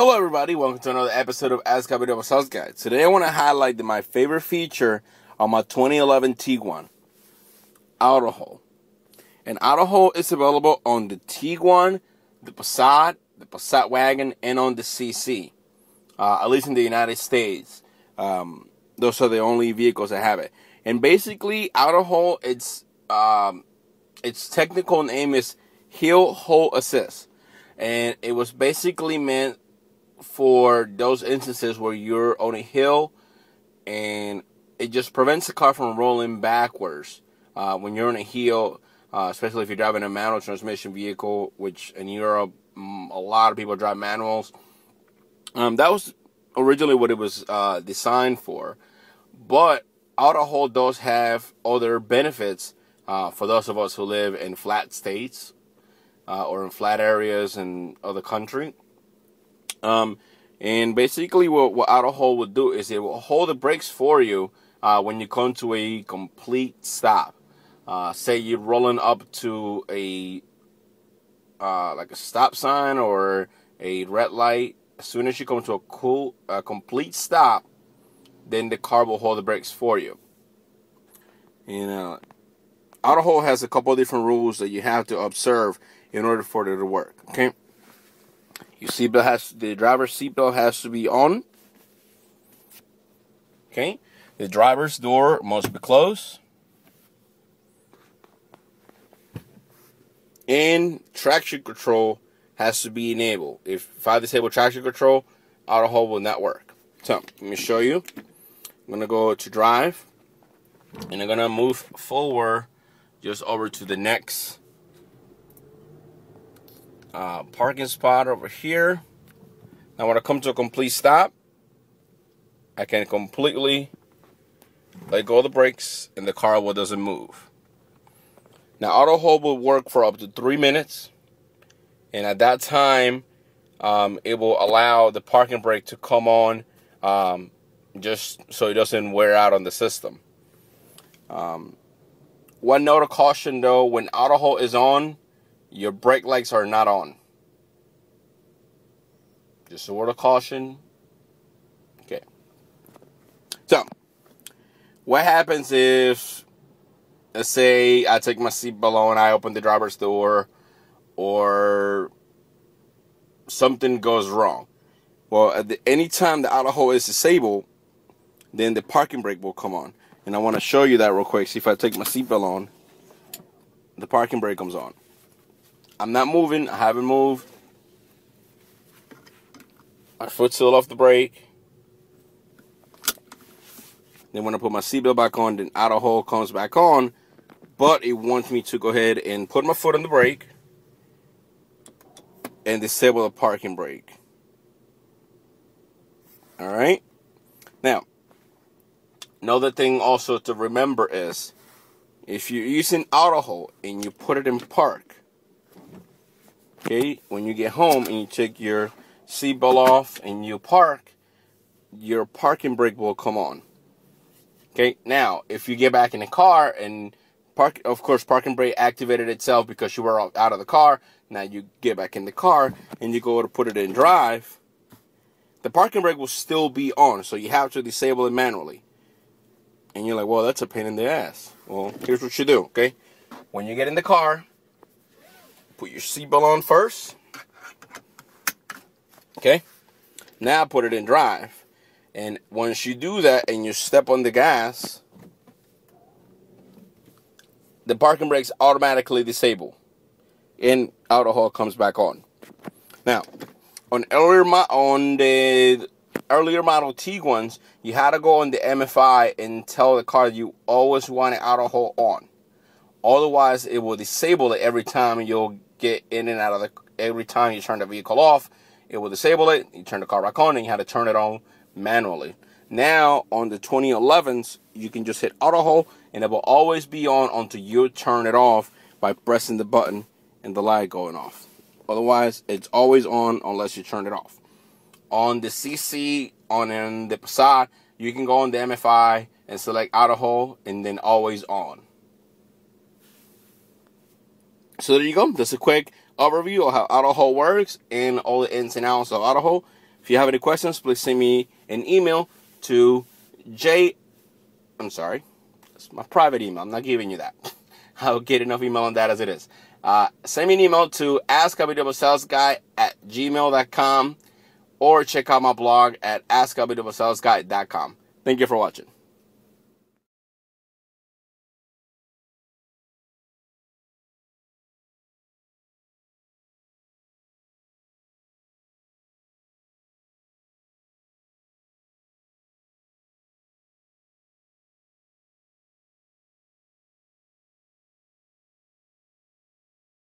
Hello everybody, welcome to another episode of Ask Caballero Sales Guide. Today I want to highlight my favorite feature on my 2011 Tiguan, Auto Hold. And Auto Hold is available on the Tiguan, the Passat wagon, and on the CC. At least in the United States. Those are the only vehicles that have it. And basically, Auto Hold, its technical name is Hill Hold Assist. And it was basically meant for those instances where you're on a hill and it just prevents the car from rolling backwards when you're on a hill, especially if you're driving a manual transmission vehicle, which in Europe a lot of people drive manuals. That was originally what it was designed for, but Auto Hold does have other benefits for those of us who live in flat states or in flat areas in other country. And basically what Auto Hold will do is it will hold the brakes for you when you come to a complete stop. Say you're rolling up to a like a stop sign or a red light. As soon as you come to a complete stop, then the car will hold the brakes for you. And Auto Hold has a couple of different rules that you have to observe in order for it to work. Okay. The driver's seatbelt has to be on. Okay. The driver's door must be closed. And traction control has to be enabled. If I disable traction control, Auto Hold will not work. So, let me show you. I'm going to go to drive. And I'm going to move forward just over to the next parking spot over here. Now when I come to a complete stop, I can completely let go of the brakes and the car doesn't move. Now Auto Hold will work for up to 3 minutes, and at that time it will allow the parking brake to come on just so it doesn't wear out on the system. One note of caution though, when Auto Hold is on, your brake lights are not on. Just a word of caution. Okay. So, what happens if, let's say, I take my seatbelt on, I open the driver's door, or something goes wrong? Well, at any time the Auto Hold is disabled, then the parking brake will come on. And I want to show you that real quick. See, if I take my seatbelt on, the parking brake comes on. I'm not moving. I haven't moved. My foot's still off the brake. Then when I put my seatbelt back on, then Auto Hold comes back on. But it wants me to go ahead and put my foot on the brake and disable the parking brake. Alright? Now, another thing also to remember is, if you're using Auto Hold and you put it in park, okay, when you get home and you take your seatbelt off and you park, your parking brake will come on. Okay, now if you get back in the car and of course parking brake activated itself because you were out of the car. Now you get back in the car and you go to put it in drive, the parking brake will still be on, so you have to disable it manually. And you're like, well, that's a pain in the ass. Well, here's what you do, okay? When you get in the car, put your seatbelt on first. Okay? Now put it in drive. And once you do that and you step on the gas, the parking brakes automatically disable. And Auto Hold comes back on. Now, on the earlier model Tiguans, you had to go on the MFI and tell the car you always want an Auto Hold on. Otherwise, it will disable it every time you'll get in and out of every time you turn the vehicle off. It will disable it. You turn the car back on and you had to turn it on manually. Now, on the 2011s, you can just hit Auto Hold and it will always be on until you turn it off by pressing the button and the light going off. Otherwise, it's always on unless you turn it off. On the CC, on the Passat, you can go on the MFI and select Auto Hold and then always on. So there you go. That's a quick overview of how Auto Hold works and all the ins and outs of Auto Hold. If you have any questions, please send me an email to it's my private email. I'm not giving you that. I'll get enough email on that as it is. Send me an email to askabwsalesguy@gmail.com or check out my blog at askabwsalesguy.com. Thank you for watching.